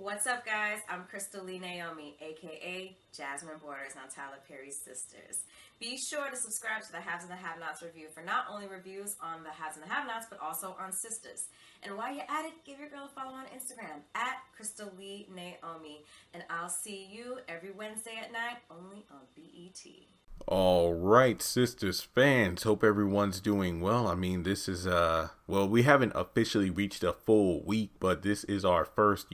What's up, guys? I'm Crystal Lee Naomi, aka Jasmine Borders on Tyler Perry's Sisters. Be sure to subscribe to the Haves and the Have-Nots review for not only reviews on the Haves and the Have-Nots, but also on Sisters. And while you're at it, give your girl a follow on Instagram at Crystal Lee Naomi. And I'll see you every Wednesday at 9, only on BET. All right, Sisters fans, hope everyone's doing well. I mean, this is well, we haven't officially reached a full week, but this is our first,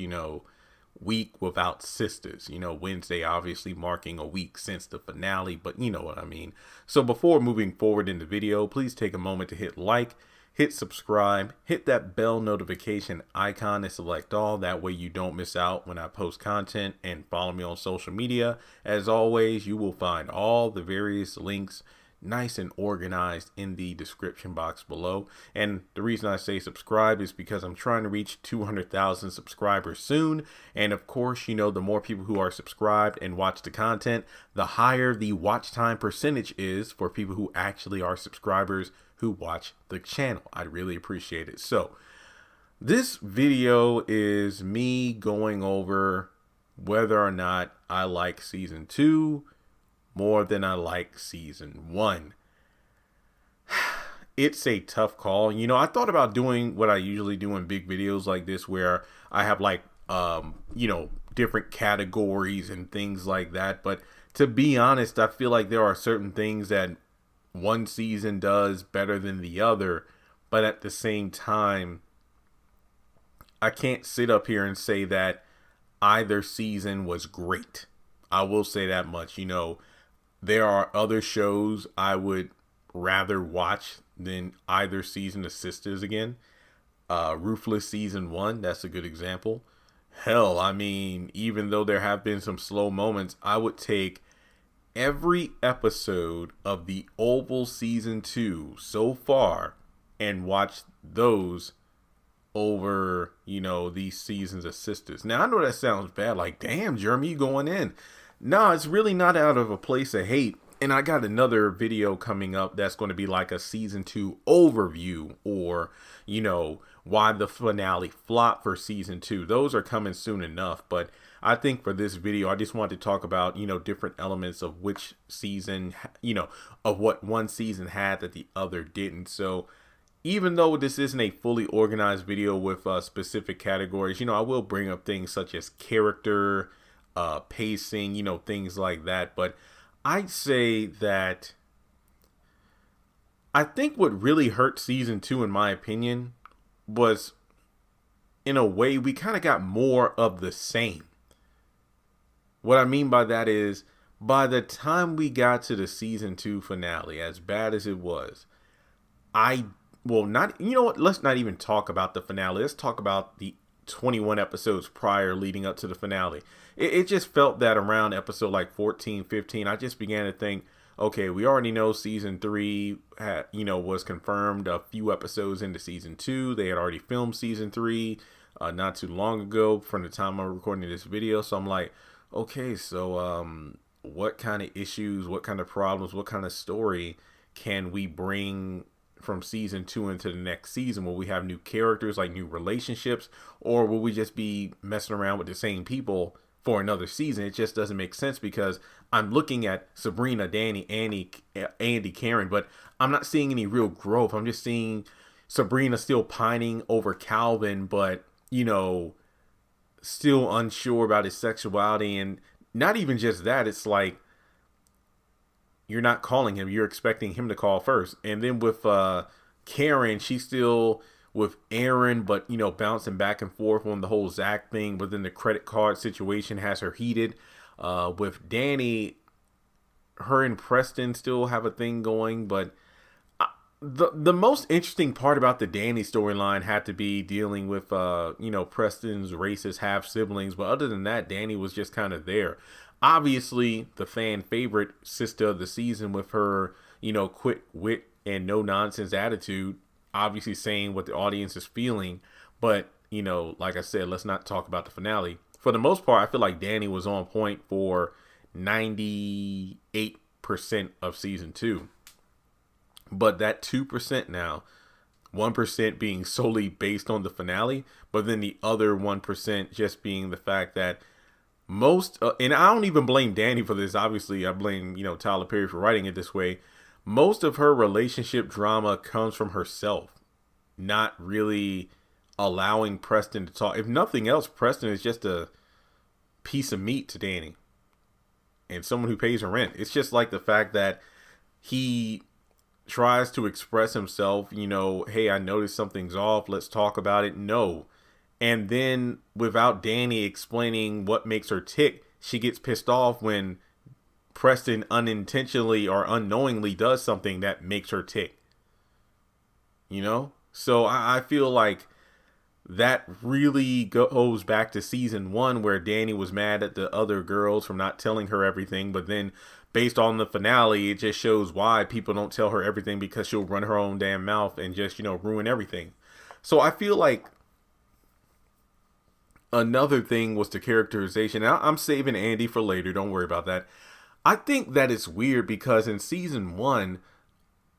week without Sisters. Wednesday obviously marking a week since the finale, but you know what I mean. So before moving forward in the video, please take a moment to hit like, hit subscribe, hit that bell notification icon and select all. That way you don't miss out when I post content, and follow me on social media. As always, you will find all the various links nice and organized in the description box below. And the reason I say subscribe is because I'm trying to reach 200,000 subscribers soon. And of course, the more people who are subscribed and watch the content, the higher the watch time percentage is for people who actually are subscribers who watch the channel. I'd really appreciate it. So this video is me going over whether or not I like season 2 more than I like season 1. It's a tough call. I thought about doing what I usually do in big videos like this, where I have like, different categories and things like that. But to be honest, I feel like there are certain things that one season does better than the other. But at the same time, I can't sit up here and say that either season was great. I will say that much. There are other shows I would rather watch than either season of Sisters again. Ruthless season 1, that's a good example. Hell, I mean, even though there have been some slow moments, I would take every episode of the Oval season 2 so far and watch those over, these seasons of Sisters. Now, I know that sounds bad, like, damn, Jeremy, you going in. No, it's really not out of a place of hate. And I got another video coming up that's going to be like a season 2 overview, or, why the finale flopped for season 2. Those are coming soon enough. But I think for this video, I just wanted to talk about, different elements of which season, of what one season had that the other didn't. So even though this isn't a fully organized video with specific categories, I will bring up things such as character, pacing, things like that. But I'd say that I think what really hurt season 2, in my opinion, was, in a way, we kind of got more of the same. What I mean by that is, by the time we got to the season 2 finale, as bad as it was, let's not even talk about the finale. Let's talk about the 21 episodes prior leading up to the finale. It just felt that around episode like 14, 15, I just began to think, okay, we already know season 3 was confirmed a few episodes into season 2. They had already filmed season 3 not too long ago from the time I'm recording this video. So I'm like, okay, so what kind of issues, what kind of problems, what kind of story can we bring from season 2 into the next season? Will we have new characters, like new relationships, or will we just be messing around with the same people for another season? It just doesn't make sense, because I'm looking at Sabrina, Danny, Andy, Karen, but I'm not seeing any real growth. I'm just seeing Sabrina still pining over Calvin, but still unsure about his sexuality. And not even just that, it's like, you're not calling him, you're expecting him to call first. And then with Karen, she's still with Aaron, but bouncing back and forth on the whole Zach thing. But then the credit card situation has her heated. With Danny, her and Preston still have a thing going. But the most interesting part about the Danny storyline had to be dealing with Preston's racist half siblings. But other than that, Danny was just kind of there. Obviously, the fan favorite sister of the season with her, quick wit and no nonsense attitude, obviously saying what the audience is feeling. But, like I said, let's not talk about the finale. For the most part, I feel like Danny was on point for 98% of season 2. But that 2% now, 1% being solely based on the finale, but then the other 1% just being the fact that and I don't even blame Danny for this. Obviously, I blame, Tyler Perry for writing it this way. Most of her relationship drama comes from herself, not really allowing Preston to talk. If nothing else, Preston is just a piece of meat to Danny and someone who pays her rent. It's just like the fact that he tries to express himself, hey, I noticed something's off. Let's talk about it. No. And then without Danny explaining what makes her tick, she gets pissed off when Preston unintentionally or unknowingly does something that makes her tick. So I feel like that really goes back to season 1, where Danny was mad at the other girls for not telling her everything. But then based on the finale, it just shows why people don't tell her everything, because she'll run her own damn mouth and just, ruin everything. So I feel like another thing was the characterization. I'm saving Andy for later. Don't worry about that. I think that it's weird because in season 1,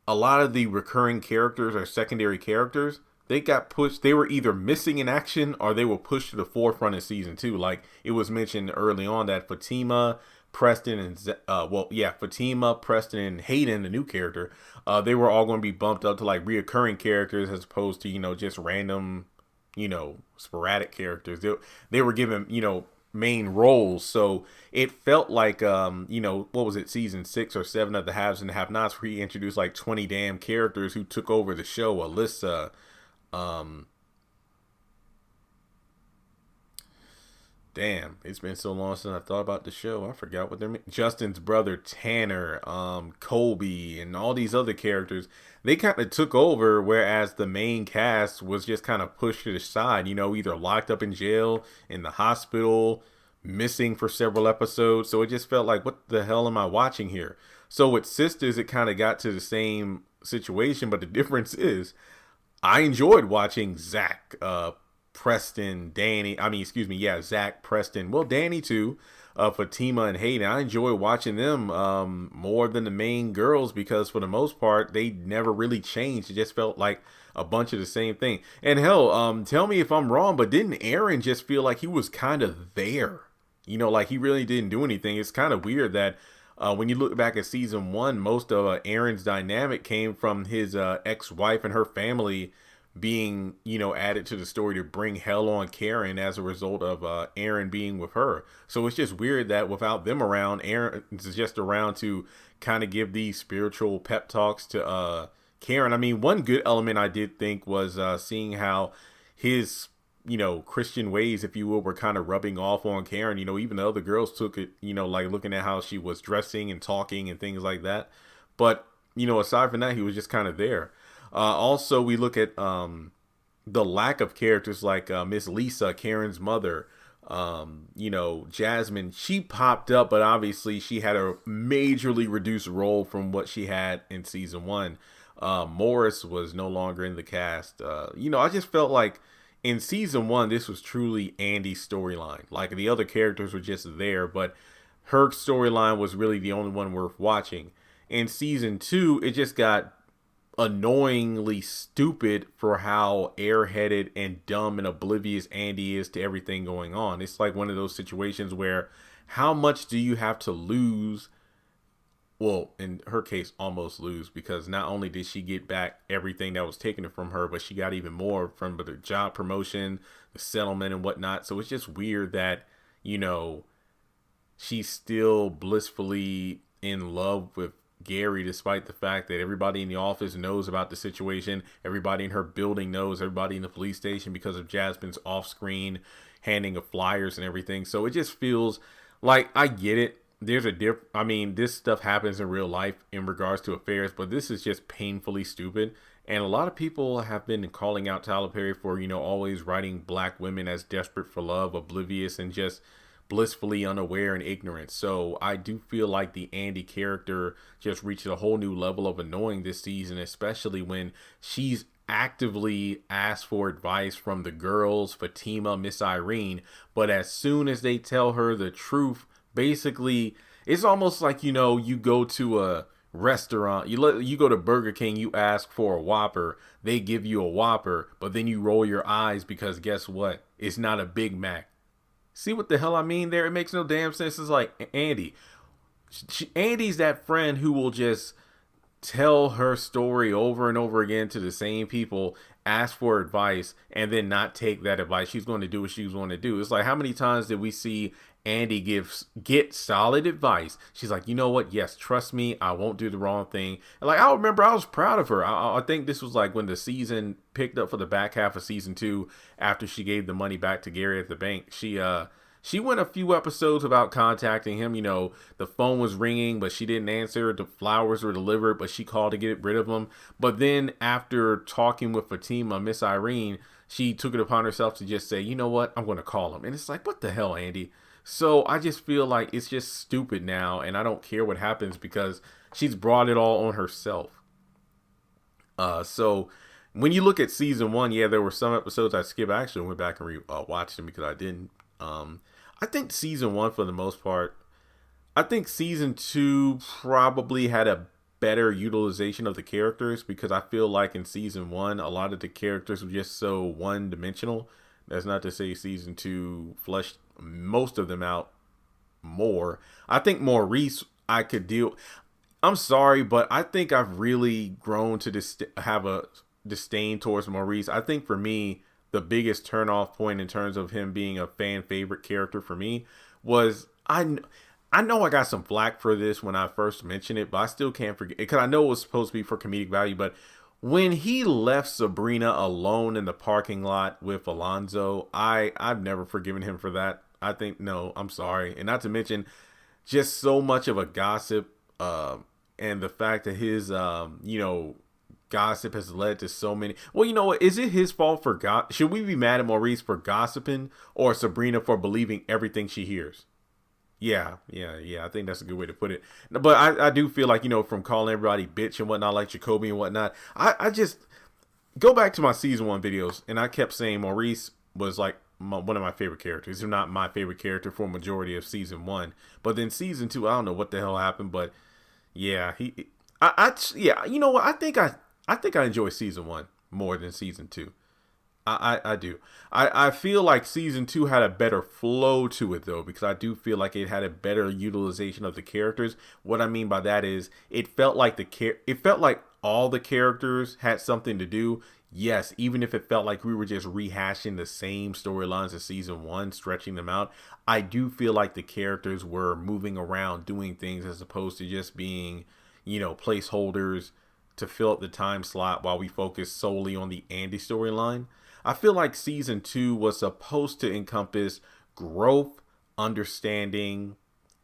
a lot of the recurring characters or secondary characters, they got pushed. They were either missing in action or they were pushed to the forefront in season 2. Like it was mentioned early on that Fatima, Preston, and Fatima, Preston, and Hayden, the new character, they were all going to be bumped up to like reoccurring characters as opposed to, just random, sporadic characters. They were given, main roles. So it felt like, what was it, season 6 or 7 of the Haves and the Have-Nots, where he introduced like 20 damn characters who took over the show. Alyssa, damn, it's been so long since I thought about the show. I forgot what their Justin's brother Tanner, Colby, and all these other characters. They kind of took over, whereas the main cast was just kind of pushed to the side. Either locked up in jail, in the hospital, missing for several episodes. So it just felt like, what the hell am I watching here? So with Sistas, it kind of got to the same situation, but the difference is, I enjoyed watching Zach, Preston, Danny. Zach, Preston. Well, Danny too. Fatima and Hayden. I enjoy watching them more than the main girls, because for the most part they never really changed. It just felt like a bunch of the same thing. And hell, tell me if I'm wrong, but didn't Aaron just feel like he was kind of there? Like he really didn't do anything. It's kind of weird that when you look back at season 1, most of Aaron's dynamic came from his ex-wife and her family being, added to the story to bring hell on Karen as a result of Aaron being with her. So it's just weird that without them around, Aaron is just around to kind of give these spiritual pep talks to Karen. I mean, one good element I did think was seeing how his, Christian ways, if you will, were kind of rubbing off on Karen. Even the other girls took it, like looking at how she was dressing and talking and things like that. But, aside from that, he was just kind of there. Also, we look at the lack of characters like Miss Lisa, Karen's mother. Jasmine, she popped up, but obviously she had a majorly reduced role from what she had in season 1. Morris was no longer in the cast. I just felt like in season 1, this was truly Andy's storyline. Like the other characters were just there, but her storyline was really the only one worth watching. In season 2, it just got annoyingly stupid for how airheaded and dumb and oblivious Andy is to everything going on. It's like one of those situations where how much do you have to lose? Well, in her case, almost lose, because not only did she get back everything that was taken from her, but she got even more from the job promotion, the settlement and whatnot. So it's just weird that, she's still blissfully in love with Gary, despite the fact that everybody in the office knows about the situation. Everybody in her building knows, everybody in the police station, because of Jasmine's off-screen handing of flyers and everything. So it just feels like, I get it. There's this stuff happens in real life in regards to affairs, but this is just painfully stupid. And a lot of people have been calling out Tyler Perry for, always writing black women as desperate for love, oblivious, and just blissfully unaware and ignorant. So I do feel like the Andy character just reached a whole new level of annoying this season, especially when she's actively asked for advice from the girls, Fatima, Miss Irene, but as soon as they tell her the truth, basically it's almost like, you go to a restaurant, you go to Burger King, you ask for a Whopper, they give you a Whopper, but then you roll your eyes because guess what? It's not a Big Mac. See what the hell I mean there? It makes no damn sense. It's like Andy. Andy's that friend who will just tell her story over and over again to the same people, ask for advice, and then not take that advice. She's going to do what she's going to do. It's like, how many times did we see Andy get solid advice? She's like, you know what? Yes, trust me, I won't do the wrong thing. And like, I remember I was proud of her. I think this was like when the season picked up for the back half of season 2 after she gave the money back to Gary at the bank. She went a few episodes without contacting him. You know, the phone was ringing, but she didn't answer. The flowers were delivered, but she called to get rid of them. But then after talking with Fatima, Miss Irene, she took it upon herself to just say, you know what, I'm going to call him. And it's like, what the hell, Andy? So I just feel like it's just stupid now, and I don't care what happens because she's brought it all on herself. So when you look at season 1, yeah, there were some episodes I skipped. I actually went back and watched them because I didn't. I think season 1, for the most part, I think season 2 probably had a better utilization of the characters because I feel like in season 1, a lot of the characters were just so one-dimensional. That's not to say season 2 fleshed most of them out more. I think Maurice, I could deal. I'm sorry, but I think I've really grown to have a disdain towards Maurice. I think for me, the biggest turnoff point in terms of him being a fan favorite character for me was I know I got some flack for this when I first mentioned it, but I still can't forget it because I know it was supposed to be for comedic value. But when he left Sabrina alone in the parking lot with Alonzo, I've never forgiven him for that. I think, no, I'm sorry. And not to mention just so much of a gossip and the fact that his, gossip has led to so many. Well, you know what? Is it his fault for should we be mad at Maurice for gossiping or Sabrina for believing everything she hears? Yeah. I think that's a good way to put it. But I do feel like, from calling everybody bitch and whatnot, like Jacoby and whatnot, I just go back to my season 1 videos and I kept saying Maurice was like one of my favorite characters. If not my favorite character for a majority of season 1. But then season 2, I don't know what the hell happened, but yeah, you know what? I think I enjoy season 1 more than season 2. I do. I feel like season 2 had a better flow to it though, because I do feel like it had a better utilization of the characters. What I mean by that is it felt like all the characters had something to do. Yes, even if it felt like we were just rehashing the same storylines as season 1, stretching them out, I do feel like the characters were moving around doing things as opposed to just being, placeholders to fill up the time slot while we focus solely on the Andy storyline. I feel like season 2 was supposed to encompass growth, understanding,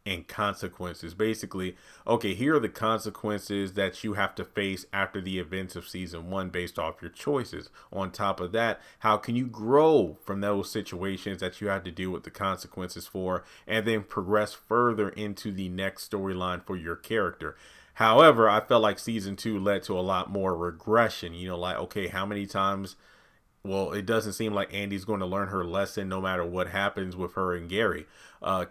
and consequences. Basically, okay, here are the consequences that you have to face after the events of season 1 based off your choices. On top of that, how can you grow from those situations that you have to deal with the consequences for, and then progress further into the next storyline for your character. However, I felt like season 2 led to a lot more regression. Like, okay, how many times? Well, it doesn't seem like Andy's going to learn her lesson no matter what happens with her and Gary.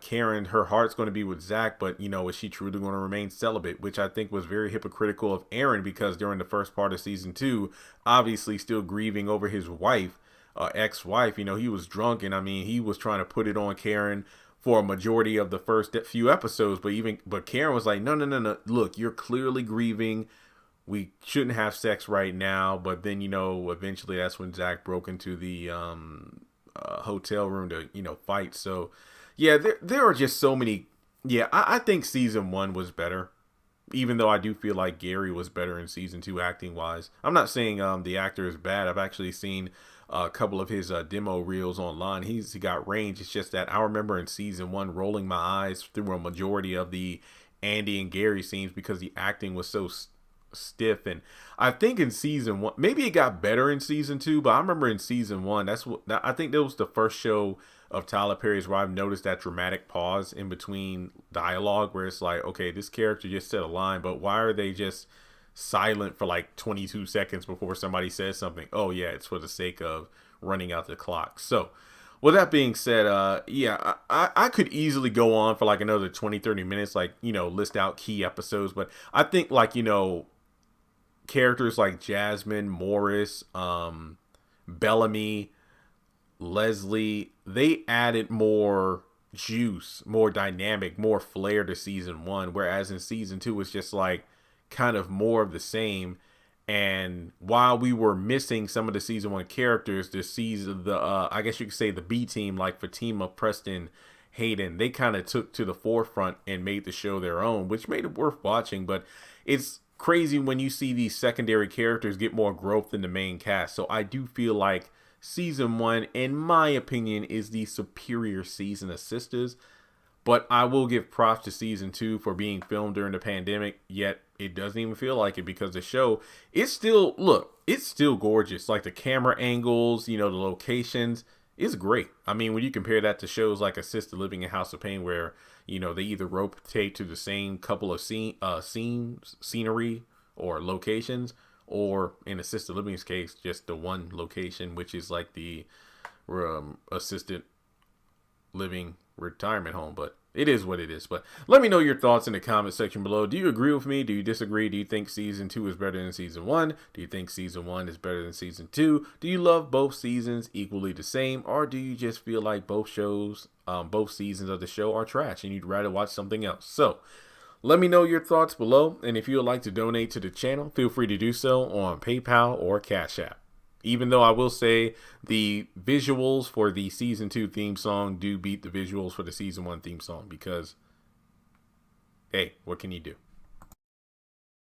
Karen, her heart's going to be with Zach, but, is she truly going to remain celibate? Which I think was very hypocritical of Aaron because during the first part of season 2, obviously still grieving over his wife, ex-wife, he was drunk and, he was trying to put it on Karen for a majority of the first few episodes. But Karen was like, no. Look, you're clearly grieving. We shouldn't have sex right now. But then, eventually that's when Zach broke into the hotel room to, fight. So, yeah, there are just so many. Yeah, I think season 1 was better, even though I do feel like Gary was better in season 2 acting wise. I'm not saying the actor is bad. I've actually seen a couple of his demo reels online. He got range. It's just that I remember in season 1 rolling my eyes through a majority of the Andy and Gary scenes because the acting was so stiff. And I think in season 1, maybe it got better in season 2, but I remember in season 1, I think that was the first show of Tyler Perry's where I've noticed that dramatic pause in between dialogue where it's like, okay, this character just said a line, but why are they just silent for like 22 seconds before somebody says something? Oh yeah, it's for the sake of running out the clock. So With that being said, yeah, I could easily go on for like another 20, 30 minutes, like, list out key episodes. But I think, like, characters like Jasmine, Morris, Bellamy, Leslie, they added more juice, more dynamic, more flair to season one. Whereas in season two, it's just like kind of more of the same. And while we were missing some of the season one characters, I guess you could say the B team, like Fatima, Preston, Hayden, they kind of took to the forefront and made the show their own, which made it worth watching. But it's crazy when you see these secondary characters get more growth than the main cast. So I do feel like season one, in my opinion, is the superior season of Sistas. But I will give props to season two for being filmed during the pandemic, yet it doesn't even feel like it because the show, it's still gorgeous. Like the camera angles, the locations, it's great. I mean, when you compare that to shows like Assisted Living and House of Pain, where, they either rotate to the same couple of scenery or locations, or in Assisted Living's case, just the one location, which is like the assisted living retirement home. But it is what it is. But let me know your thoughts in the comment section below. Do you agree with me? Do you disagree? Do you think season 2 is better than season 1? Do you think season 1 is better than season 2? Do you love both seasons equally the same, or do you just feel like both seasons of the show are trash and you'd rather watch something else? So let me know your thoughts below, and if you would like to donate to the channel, feel free to do so on PayPal or Cash App. Even though I will say the visuals for the season 2 theme song do beat the visuals for the season 1 theme song, because, hey, what can you do?